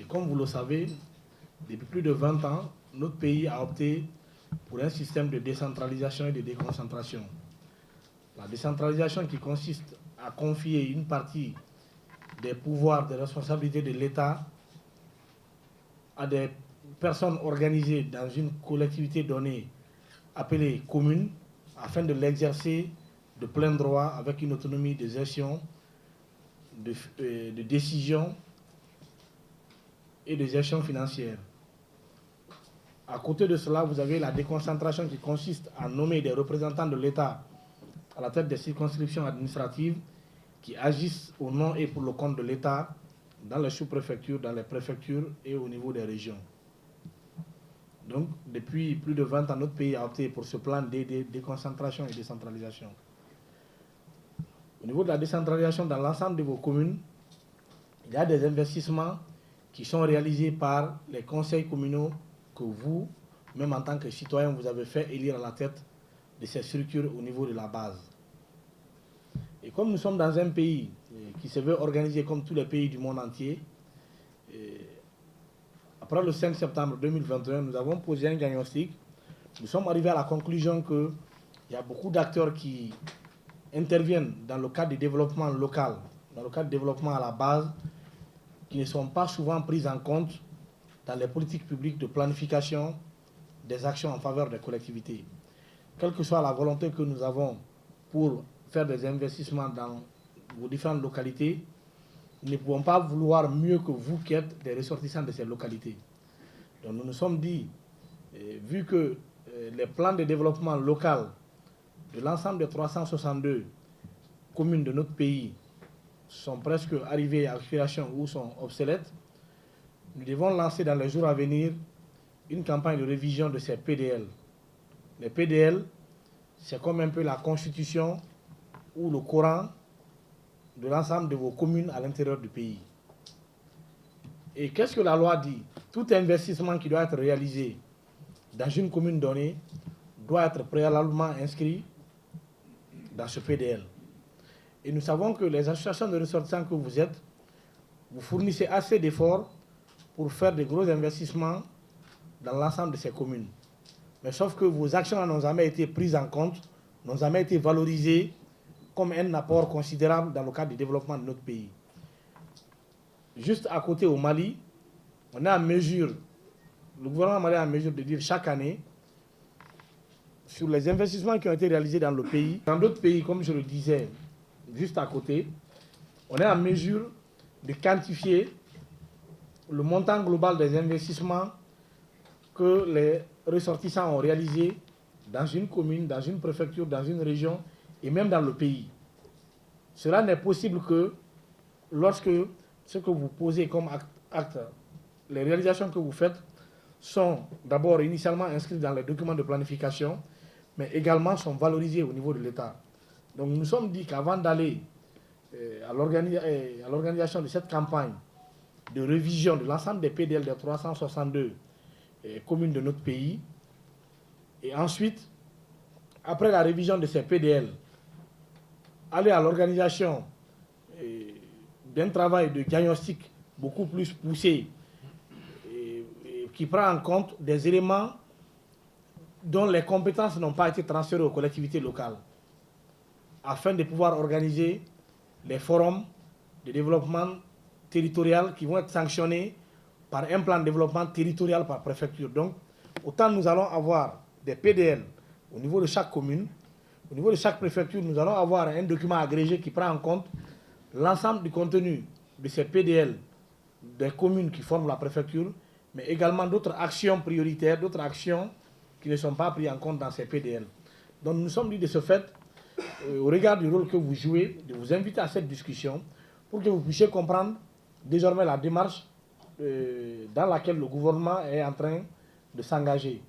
comme vous le savez, depuis plus de 20 ans, notre pays a opté pour un système de décentralisation et de déconcentration. La décentralisation qui consiste à confier une partie des pouvoirs, des responsabilités de l'État à des personnes organisées dans une collectivité donnée, appelée commune, afin de l'exercer de plein droit avec une autonomie de gestion, de décision et de gestion financière. À côté de cela, vous avez la déconcentration qui consiste à nommer des représentants de l'État à la tête des circonscriptions administratives qui agissent au nom et pour le compte de l'État dans les sous-préfectures, dans les préfectures et au niveau des régions. Donc, depuis plus de 20 ans, notre pays a opté pour ce plan de déconcentration et décentralisation. Au niveau de la décentralisation, dans l'ensemble de vos communes, il y a des investissements qui sont réalisés par les conseils communaux que vous, même en tant que citoyen, vous avez fait élire à la tête de ces structures au niveau de la base. Et comme nous sommes dans un pays qui se veut organiser comme tous les pays du monde entier, après le 5 septembre 2021, nous avons posé un diagnostic. Nous sommes arrivés à la conclusion qu'il y a beaucoup d'acteurs qui interviennent dans le cadre du développement local, dans le cadre du développement à la base, qui ne sont pas souvent pris en compte dans les politiques publiques de planification des actions en faveur des collectivités. Quelle que soit la volonté que nous avons pour faire des investissements dans vos différentes localités, nous ne pouvons pas vouloir mieux que vous qui êtes des ressortissants de ces localités. Donc nous nous sommes dit, vu que les plans de développement local de l'ensemble des 362 communes de notre pays sont presque arrivés à expiration ou sont obsolètes, nous devons lancer dans les jours à venir une campagne de révision de ces PDL. Les PDL, c'est comme un peu la constitution ou le Coran de l'ensemble de vos communes à l'intérieur du pays. Et qu'est-ce que la loi dit? Tout investissement qui doit être réalisé dans une commune donnée doit être préalablement inscrit dans ce PDL. Et nous savons que les associations de ressortissants que vous êtes, vous fournissez assez d'efforts pour faire de gros investissements dans l'ensemble de ces communes. Mais sauf que vos actions n'ont jamais été prises en compte, n'ont jamais été valorisées comme un apport considérable dans le cadre du développement de notre pays. Juste à côté au Mali, on est en mesure, le gouvernement malien est en mesure de dire chaque année, sur les investissements qui ont été réalisés dans le pays, dans d'autres pays, comme je le disais, juste à côté, on est en mesure de quantifier le montant global des investissements que les ressortissants ont réalisés dans une commune, dans une préfecture, dans une région et même dans le pays. Cela n'est possible que lorsque ce que vous posez comme acte, les réalisations que vous faites sont d'abord initialement inscrites dans les documents de planification, mais également sont valorisées au niveau de l'État. Donc nous nous sommes dit qu'avant d'aller à l'organisation de cette campagne de révision de l'ensemble des PDL des 362 communes de notre pays, et ensuite, après la révision de ces PDL, aller à l'organisation d'un travail de diagnostic beaucoup plus poussé, qui prend en compte des éléments dont les compétences n'ont pas été transférées aux collectivités locales, afin de pouvoir organiser les forums de développement territorial qui vont être sanctionnés par un plan de développement territorial par préfecture. Donc, autant nous allons avoir des PDL au niveau de chaque commune, au niveau de chaque préfecture, nous allons avoir un document agrégé qui prend en compte l'ensemble du contenu de ces PDL des communes qui forment la préfecture, mais également d'autres actions prioritaires, d'autres actions qui ne sont pas prises en compte dans ces PDL. Donc nous nous sommes dit de ce fait, au regard du rôle que vous jouez, de vous inviter à cette discussion pour que vous puissiez comprendre désormais la démarche dans laquelle le gouvernement est en train de s'engager.